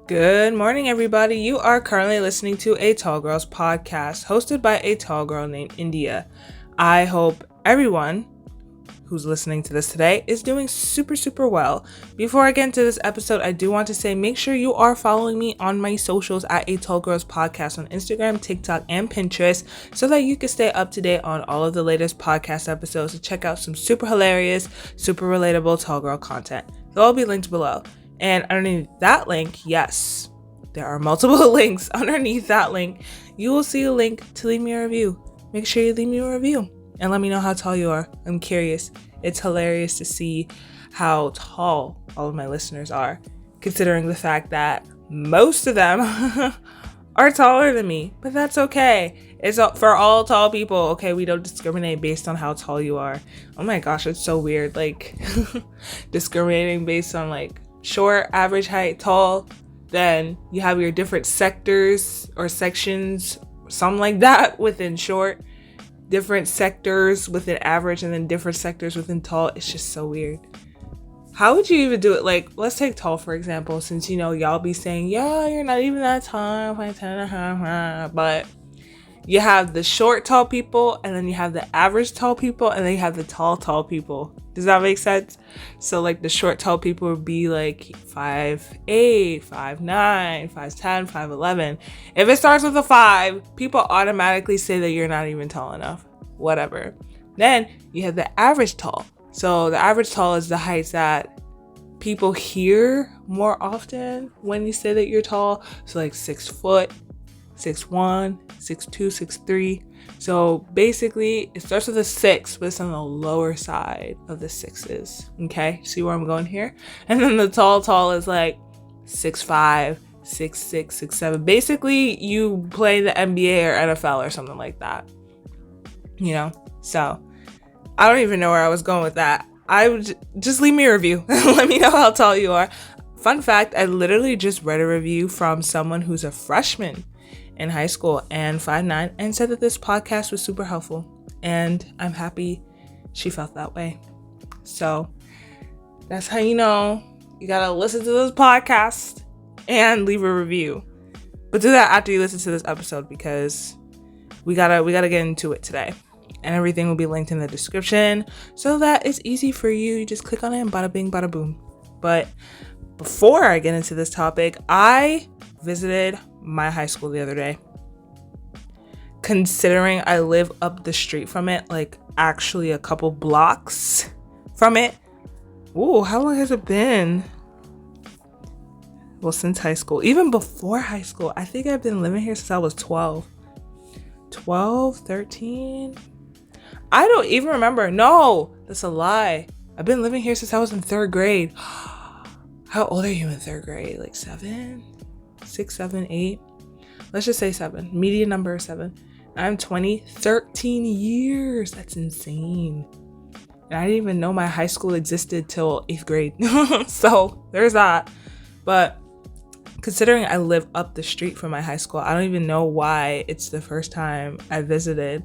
Good morning, everybody. You are currently listening to a Tall Girls podcast hosted by a tall girl named India. I hope everyone who's listening to this today is doing super well. Before I get into this episode, I do want to say make sure you are following me on my socials at a Tall Girls podcast on Instagram, TikTok, and Pinterest so that you can stay up to date on all of the latest podcast episodes and check out some super hilarious, super relatable tall girl content. They'll all be linked below. And underneath that link, yes, there are multiple links underneath that link. You will see a link to leave me a review. Make sure you leave me a review and let me know how tall you are. I'm curious. It's hilarious to see how tall all of my listeners are, considering the fact that most of them are taller than me, but that's okay. It's for all tall people. Okay, we don't discriminate based on how tall you are. Oh my gosh, it's so weird. Like discriminating based on like short, average height, tall. Then you have your different sectors or sections, something like that within short, different sectors within average, and then different sectors within tall. It's just so weird. How would you even do it? Like, let's take tall, for example, since, y'all be saying, yeah, you're not even that tall, but you have the short tall people, and then you have the average tall people, and then you have the tall people. Does that make sense? So like the short tall people would be like 5'8", 5'9", 5'10", 5'11". If it starts with a 5, people automatically say that you're not even tall enough. Whatever. Then you have the average tall. So the average tall is the heights that people hear more often when you say that you're tall. So like 6 foot, 6'1", 6'2", 6'3". So basically it starts with a 6, but it's on the lower side of the 6s. Okay, see where I'm going here? And then the tall is like 6'5", 6'6", 6'7". Basically you play the NBA or NFL or something like that. So I don't even know where I was going with that. I would just leave me a review. Let me know how tall you are. Fun fact, I literally just read a review from someone who's a freshman in high school and 5'9", and said that this podcast was super helpful, and I'm happy she felt that way. So that's how you gotta listen to this podcast and leave a review, but do that after you listen to this episode because we gotta get into it today, and everything will be linked in the description so that it's easy for you. You just click on it and bada bing bada boom. But before I get into this topic, I visited my high school the other day. Considering I live up the street from it, like actually a couple blocks from it. Ooh, how long has it been? Well, since high school. Even before high school. I think I've been living here since I was 12. 13. I don't even remember. No, that's a lie. I've been living here since I was in 3rd grade. How old are you in 3rd grade? Like 7? 6, 7, 8. Let's just say 7. Median number is 7. I'm 20. 13 years. That's insane. And I didn't even know my high school existed till 8th grade. So there's that. But considering I live up the street from my high school, I don't even know why it's the first time I visited.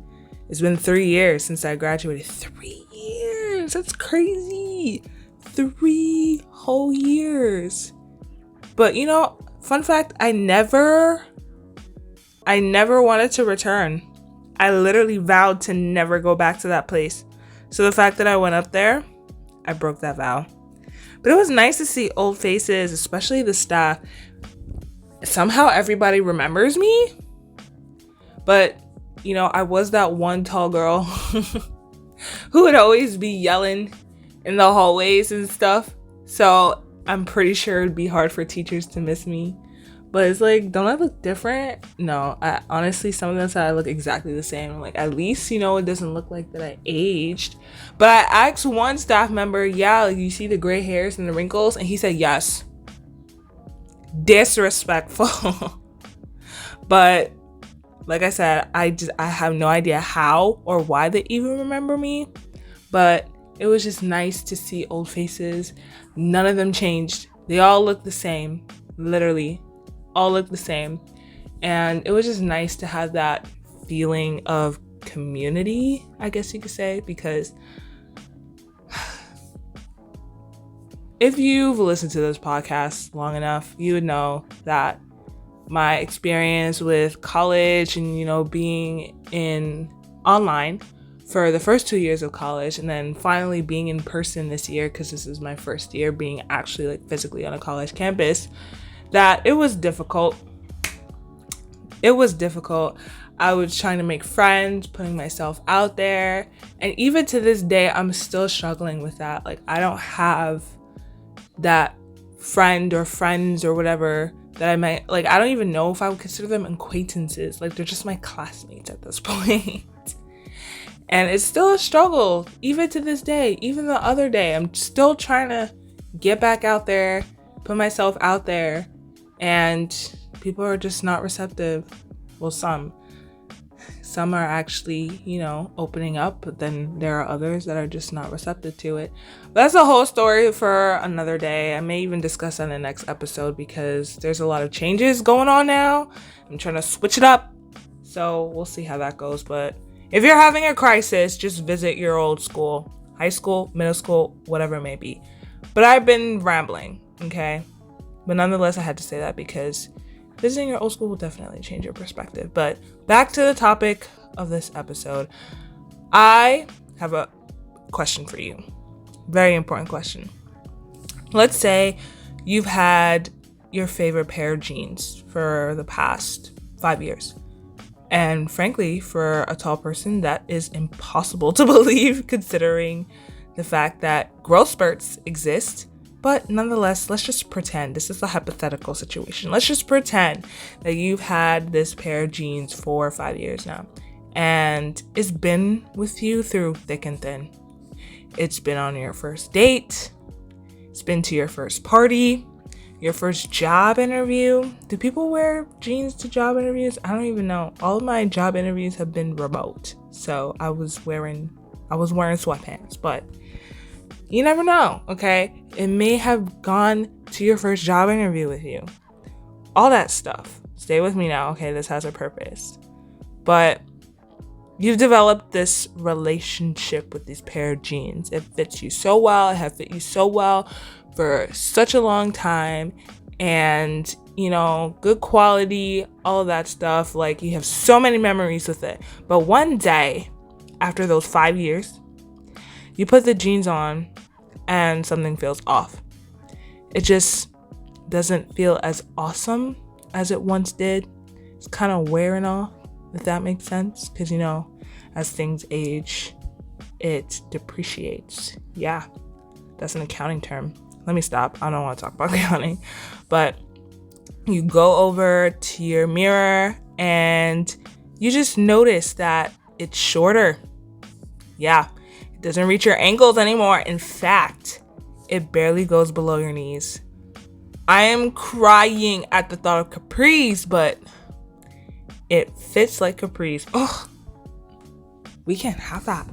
It's been 3 years since I graduated. 3 years. That's crazy. 3 whole years. But fun fact, I never wanted to return. I literally vowed to never go back to that place. So the fact that I went up there, I broke that vow. But it was nice to see old faces, especially the staff. Somehow everybody remembers me. But, I was that one tall girl who would always be yelling in the hallways and stuff. So I'm pretty sure it'd be hard for teachers to miss me. But it's like, don't I look different? No, I honestly, some of them said I look exactly the same. Like, at least, it doesn't look like that I aged. But I asked one staff member, yeah, like, you see the gray hairs and the wrinkles? And he said, yes. Disrespectful. But like I said, I have no idea how or why they even remember me. But it was just nice to see old faces. None of them changed. They all look the same. Literally. All look the same. And it was just nice to have that feeling of community, I guess you could say, because if you've listened to this podcast long enough, you would know that my experience with college and, being in online for the first 2 years of college and then finally being in person this year, because this is my first year being actually like physically on a college campus, that it was difficult. It was difficult. I was trying to make friends, putting myself out there. And even to this day, I'm still struggling with that. Like, I don't have that friend or friends or whatever that I might, like, I don't even know if I would consider them acquaintances. Like, they're just my classmates at this point. And it's still a struggle, even to this day. Even the other day, I'm still trying to get back out there, put myself out there, and people are just not receptive. Well, some are actually, opening up, but then there are others that are just not receptive to it. But that's a whole story for another day. I may even discuss that in the next episode because there's a lot of changes going on now. I'm trying to switch it up. So we'll see how that goes. But if you're having a crisis, just visit your old school, high school, middle school, whatever it may be. But I've been rambling, okay? But nonetheless, I had to say that because visiting your old school will definitely change your perspective. But back to the topic of this episode. I have a question for you. Very important question. Let's say you've had your favorite pair of jeans for the past 5 years. And frankly, for a tall person, that is impossible to believe considering the fact that growth spurts exist. But nonetheless, let's just pretend this is a hypothetical situation. Let's just pretend that you've had this pair of jeans for 5 years now. And it's been with you through thick and thin. It's been on your first date. It's been to your first party. Your first job interview. Do people wear jeans to job interviews? I don't even know. All of my job interviews have been remote. So I was wearing sweatpants, but you never know, okay? It may have gone to your first job interview with you. All that stuff. Stay with me now, okay? This has a purpose. But you've developed this relationship with these pair of jeans. It fits you so well. It has fit you so well for such a long time. And, good quality, all of that stuff. Like, you have so many memories with it. But one day, after those 5 years, you put the jeans on and something feels off. It just doesn't feel as awesome as it once did. It's kind of wearing off, if that makes sense. Because, as things age, it depreciates. Yeah, that's an accounting term. Let me stop. I don't want to talk about accounting. But you go over to your mirror and you just notice that it's shorter. Yeah. Doesn't reach your ankles anymore. In fact, it barely goes below your knees. I am crying at the thought of capris, but it fits like capris. Oh, we can't have that.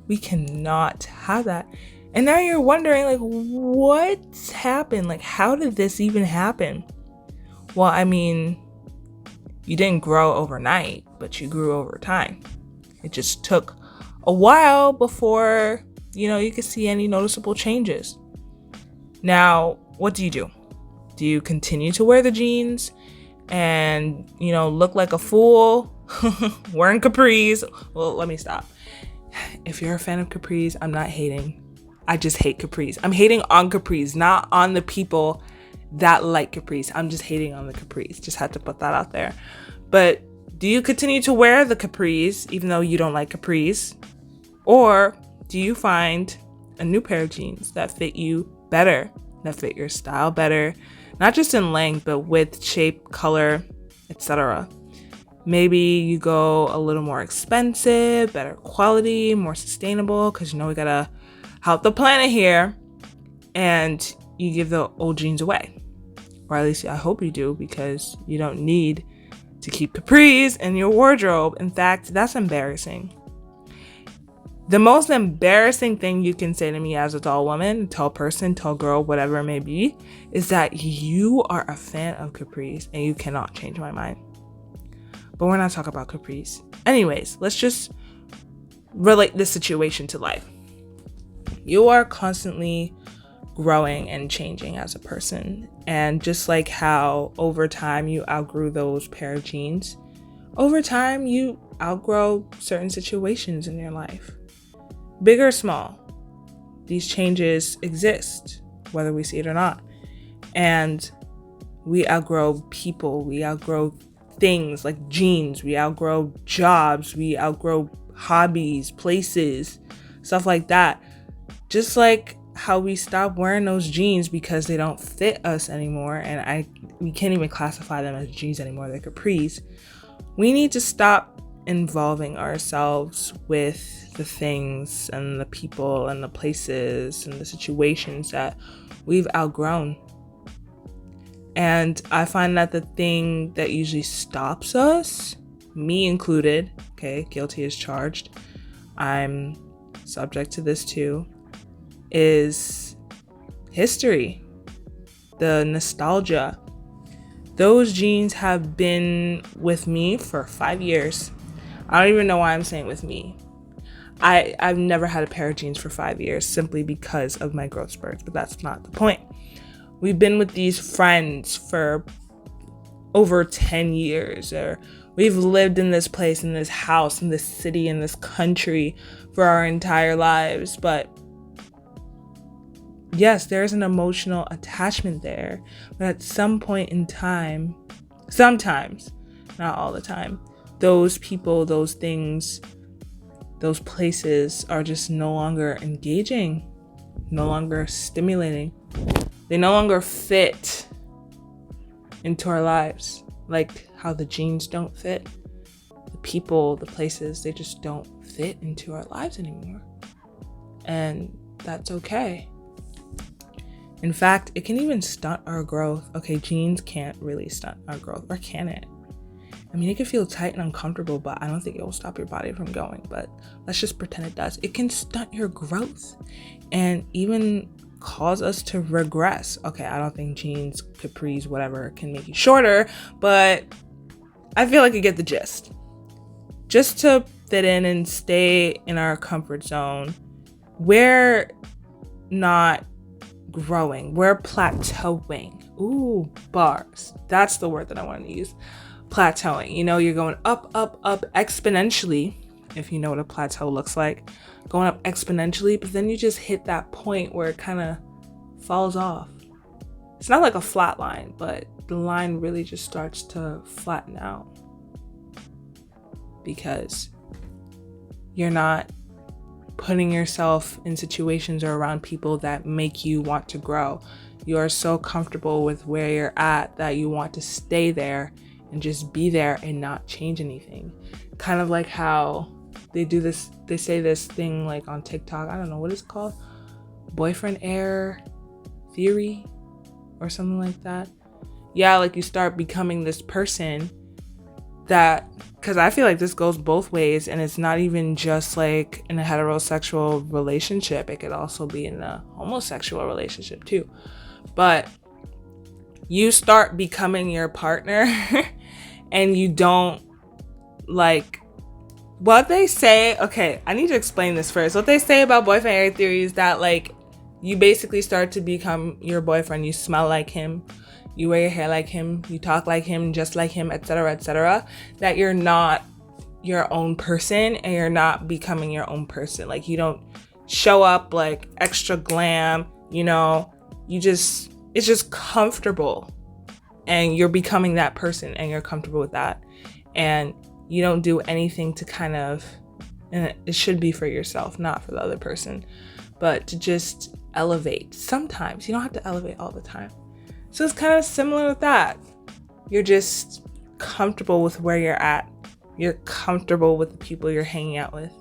We cannot have that. And now you're wondering, like, what's happened? Like, how did this even happen? Well, I mean, you didn't grow overnight, but you grew over time. It just took a while before, you could see any noticeable changes. Now, what do? Do you continue to wear the jeans and, look like a fool wearing capris? Well, let me stop. If you're a fan of capris, I'm not hating. I just hate capris. I'm hating on capris, not on the people that like capris. I'm just hating on the capris. Just had to put that out there. But do you continue to wear the capris even though you don't like capris? Or do you find a new pair of jeans that fit you better, that fit your style better, not just in length, but width, shape, color, etc.? Maybe you go a little more expensive, better quality, more sustainable, because we gotta help the planet here, and you give the old jeans away. Or at least I hope you do, because you don't need to keep capris in your wardrobe. In fact, that's embarrassing. The most embarrassing thing you can say to me as a tall woman, tall person, tall girl, whatever it may be, is that you are a fan of capris and you cannot change my mind. But we're not talking about capris. Anyways, let's just relate this situation to life. You are constantly growing and changing as a person. And just like how over time you outgrew those pair of jeans, over time you outgrow certain situations in your life. Big or small, these changes exist, whether we see it or not. And we outgrow people, we outgrow things like jeans, we outgrow jobs, we outgrow hobbies, places, stuff like that. Just like how we stop wearing those jeans because they don't fit us anymore, and we can't even classify them as jeans anymore, they're capris. We need to stop involving ourselves with the things and the people and the places and the situations that we've outgrown. And I find that the thing that usually stops us, me included, okay, guilty as charged, I'm subject to this too, is history, the nostalgia. Those jeans have been with me for 5 years. I don't even know why I'm saying with me. I've never had a pair of jeans for 5 years simply because of my growth spurts, but that's not the point. We've been with these friends for over 10 years, or we've lived in this place, in this house, in this city, in this country for our entire lives. But yes, there's an emotional attachment there. But at some point in time, sometimes, not all the time, those people, those things, those places are just no longer engaging, no longer stimulating. They no longer fit into our lives, like how the jeans don't fit. The people, the places, they just don't fit into our lives anymore. And that's okay. In fact, it can even stunt our growth. Okay, jeans can't really stunt our growth, or can it? I mean, it can feel tight and uncomfortable, but I don't think it will stop your body from going. But let's just pretend it does. It can stunt your growth and even cause us to regress. Okay, I don't think jeans, capris, whatever can make you shorter, but I feel like you get the gist. Just to fit in and stay in our comfort zone, we're not growing, we're plateauing. Ooh, bars. That's the word that I wanted to use. Plateauing. You know, you're going up, up, up exponentially, if you know what a plateau looks like. Going up exponentially, but then you just hit that point where it kind of falls off. It's not like a flat line, but the line really just starts to flatten out because you're not putting yourself in situations or around people that make you want to grow. You are so comfortable with where you're at that you want to stay there and just be there and not change anything. Kind of like how they do this, they say this thing like on TikTok, I don't know, what is it called? Boyfriend error theory or something like that. Yeah, like you start becoming this person that, because I feel like this goes both ways, and it's not even just like in a heterosexual relationship. It could also be in a homosexual relationship too. But you start becoming your partner and you don't like what they say. Okay, I need to explain this first. What they say about boyfriend error theory is that like you basically start to become your boyfriend. You smell like him, you wear your hair like him, you talk like him, just like him, etc., etc. That you're not your own person and you're not becoming your own person. Like you don't show up like extra glam, you know, it's just comfortable and you're becoming that person and you're comfortable with that. And you don't do anything to kind of, and it should be for yourself, not for the other person, but to just elevate. Sometimes you don't have to elevate all the time. So it's kind of similar with that. You're just comfortable with where you're at. You're comfortable with the people you're hanging out with.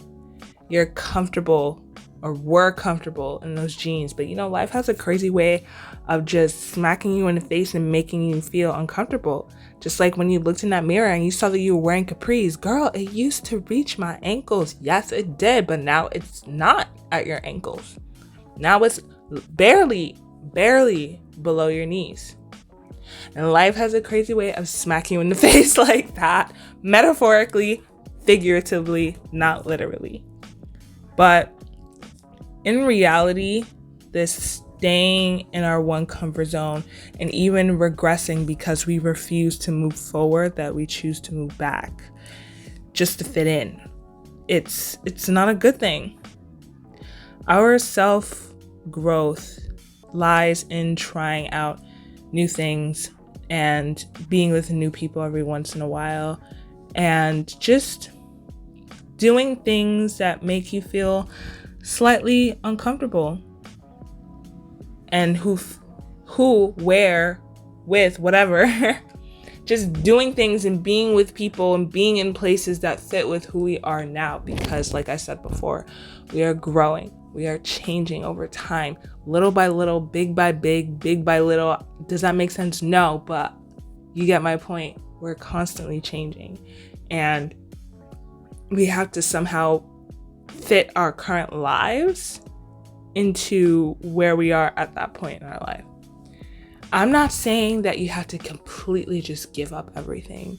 You're comfortable, or were comfortable in those jeans. But you know, life has a crazy way of just smacking you in the face and making you feel uncomfortable. Just like when you looked in that mirror and you saw that you were wearing capris. Girl, it used to reach my ankles. Yes, it did. But now it's not at your ankles. Now it's barely below your knees. And life has a crazy way of smacking you in the face like that. Metaphorically, figuratively, not literally. But in reality, this staying in our one comfort zone and even regressing because we refuse to move forward, that we choose to move back just to fit in. It's not a good thing. Our self-growth lies in trying out new things and being with new people every once in a while and just doing things that make you feel slightly uncomfortable. And where, with, whatever. Just doing things and being with people and being in places that fit with who we are now. Because like I said before, we are growing. We are changing over time. Little by little, big by big, big by little. Does that make sense? No, but you get my point. We're constantly changing. And we have to somehow fit our current lives into where we are at that point in our life. I'm not saying that you have to completely just give up everything.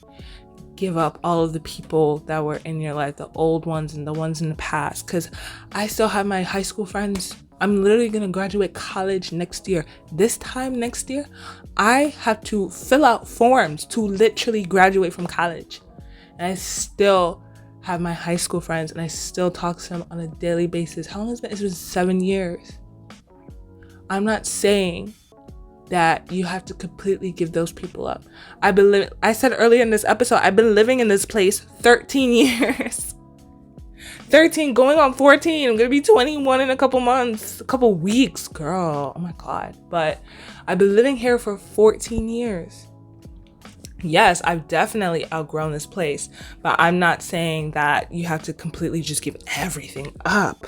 Give up all of the people that were in your life, the old ones and the ones in the past. Because I still have my high school friends. I'm literally going to graduate college next year. This time next year, I have to fill out forms to literally graduate from college. And I still have my high school friends and I still talk to them on a daily basis. How long has it been? It's been 7 years. I'm not saying that you have to completely give those people up. I said earlier in this episode, I've been living in this place 13 years. 13 going on 14. I'm gonna be 21 in a couple months, a couple weeks, girl. Oh my God. But I've been living here for 14 years. Yes, I've definitely outgrown this place, but I'm not saying that you have to completely just give everything up.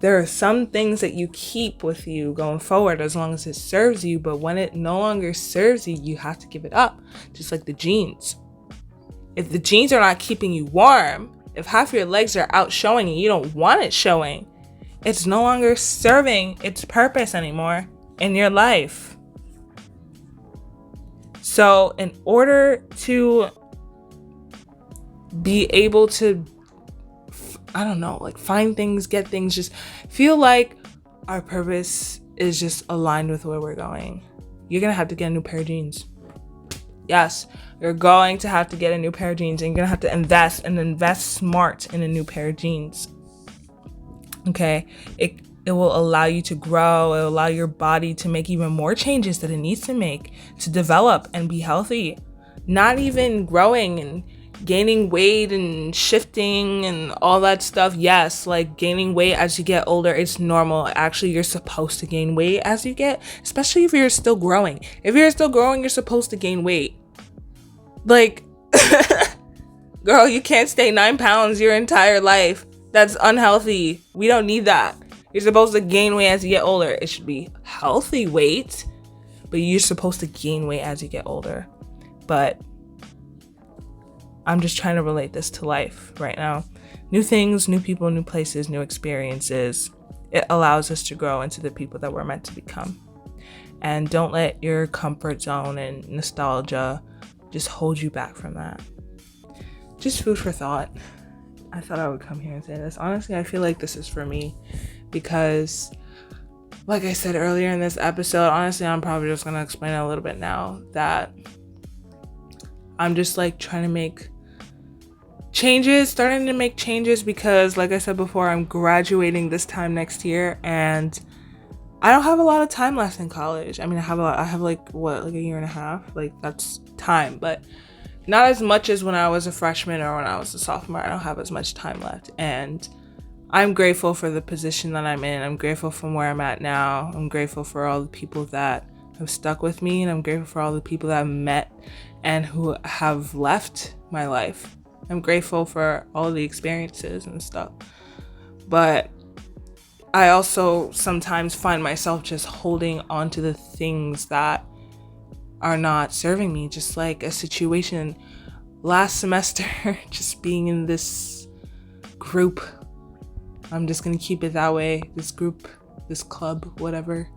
There are some things that you keep with you going forward as long as it serves you, but when it no longer serves you, you have to give it up. Just like the jeans. If the jeans are not keeping you warm, if half your legs are out showing and you don't want it showing, it's no longer serving its purpose anymore in your life. So in order to be able to, find things, get things, just feel like our purpose is just aligned with where we're going, you're going to have to get a new pair of jeans. Yes, you're going to have to get a new pair of jeans, and you're going to have to invest smart in a new pair of jeans. Okay? It will allow you to grow. It will allow your body to make even more changes that it needs to make to develop and be healthy. Not even growing and gaining weight and shifting and all that stuff. Yes, like gaining weight as you get older, it's normal. Actually, you're supposed to gain weight as you get, especially if you're still growing. If you're still growing, you're supposed to gain weight. Like, girl, you can't stay 9 pounds your entire life. That's unhealthy. We don't need that. You're supposed to gain weight as you get older. It should be healthy weight, but you're supposed to gain weight as you get older. But I'm just trying to relate this to life right now. New things, new people, new places, new experiences. It allows us to grow into the people that we're meant to become. And don't let your comfort zone and nostalgia just hold you back from that. Just food for thought. I thought I would come here and say this. Honestly, I feel like this is for me because, like I said earlier in this episode, honestly, I'm probably just going to explain it a little bit now, that I'm just like trying to make starting to make changes because, like I said before, I'm graduating this time next year and I don't have a lot of time left in college. I mean, I have a year and a half, like that's time, but not as much as when I was a freshman or when I was a sophomore. I don't have as much time left, and I'm grateful for the position that I'm in. I'm grateful from where I'm at now. I'm grateful for all the people that have stuck with me, and I'm grateful for all the people that I've met and who have left my life. I'm grateful for all the experiences and stuff. But I also sometimes find myself just holding on to the things that are not serving me, just like a situation last semester, just being in this group. I'm just gonna keep it that way. This group, this club, whatever.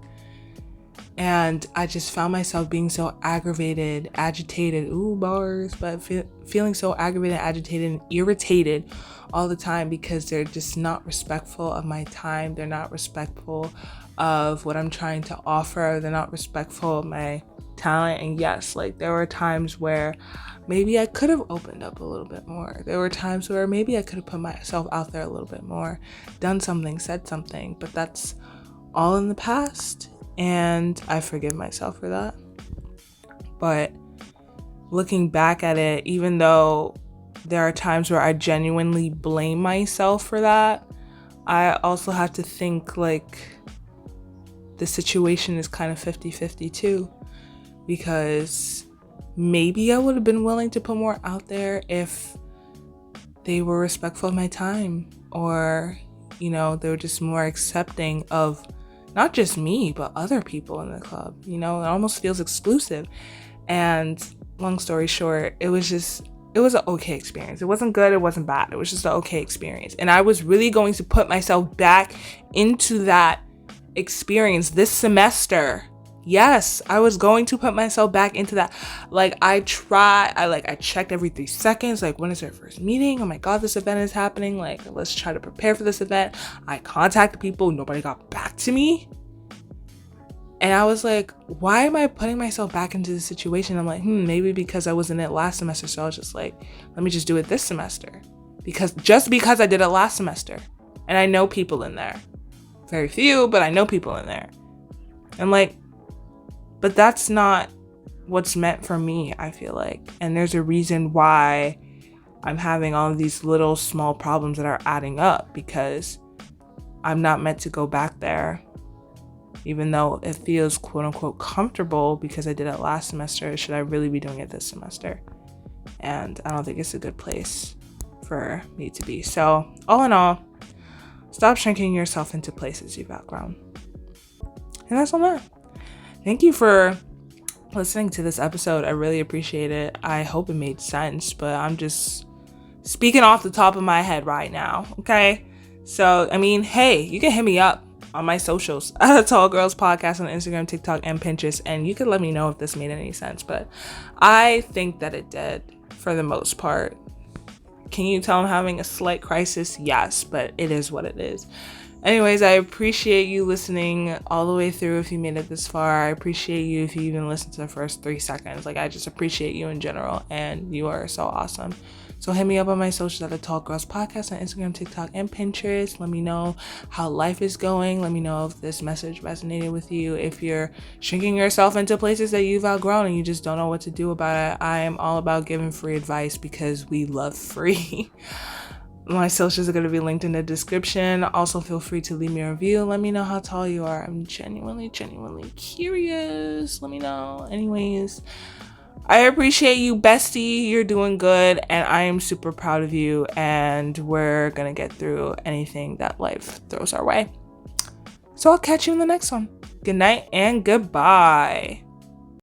And I just found myself being so aggravated, agitated, bars, but feeling so aggravated, agitated, and irritated all the time because they're just not respectful of my time. They're not respectful of what I'm trying to offer. They're not respectful of my talent. And yes, like there were times where maybe I could have opened up a little bit more. There were times where maybe I could have put myself out there a little bit more, done something, said something, but that's all in the past. And I forgive myself for that. But looking back at it, even though there are times where I genuinely blame myself for that, I also have to think like the situation is kind of 50-50 too, because maybe I would have been willing to put more out there if they were respectful of my time, or, you know, they were just more accepting of not just me, but other people in the club. You know, it almost feels exclusive. And long story short, it was an okay experience. It wasn't good, it wasn't bad. It was just an okay experience. And I was really going to put myself back into that experience this semester. Yes, I was going to put myself back into that. Like I checked every 3 seconds, like when is their first meeting? Oh my God, this event is happening. Like, let's try to prepare for this event. I contacted people, nobody got back to me. And I was like, why am I putting myself back into this situation? I'm like, maybe because I was in it last semester. So I was just like, let me just do it this semester. Because I did it last semester. And I know people in there. Very few, but I know people in there. And like, but that's not what's meant for me, I feel like. And there's a reason why I'm having all of these little small problems that are adding up, because I'm not meant to go back there. Even though it feels quote unquote comfortable because I did it last semester, should I really be doing it this semester? And I don't think it's a good place for me to be. So all in all, stop shrinking yourself into places you've outgrown. And that's all that. Thank you for listening to this episode. I really appreciate it. I hope it made sense, but I'm just speaking off the top of my head right now. Okay. So, I mean, hey, you can hit me up on my socials at Tall Girls Podcast on Instagram, TikTok, and Pinterest, and you can let me know if this made any sense. But I think that it did for the most part. Can you tell I'm having a slight crisis? Yes, but it is what it is. Anyways, I appreciate you listening all the way through if you made it this far. I appreciate you if you even listened to the first 3 seconds. Like, I just appreciate you in general, and you are so awesome. So hit me up on my socials at the Tall Girls Podcast on Instagram, TikTok, and Pinterest. Let me know how life is going. Let me know if this message resonated with you. If you're shrinking yourself into places that you've outgrown and you just don't know what to do about it, I am all about giving free advice because we love free. My socials are going to be linked in the description. Also, feel free to leave me a review. Let me know how tall you are. I'm genuinely curious. Let me know. Anyways, I appreciate you, bestie. You're doing good, and I am super proud of you, and we're going to get through anything that life throws our way. So I'll catch you in the next one. Good night and goodbye.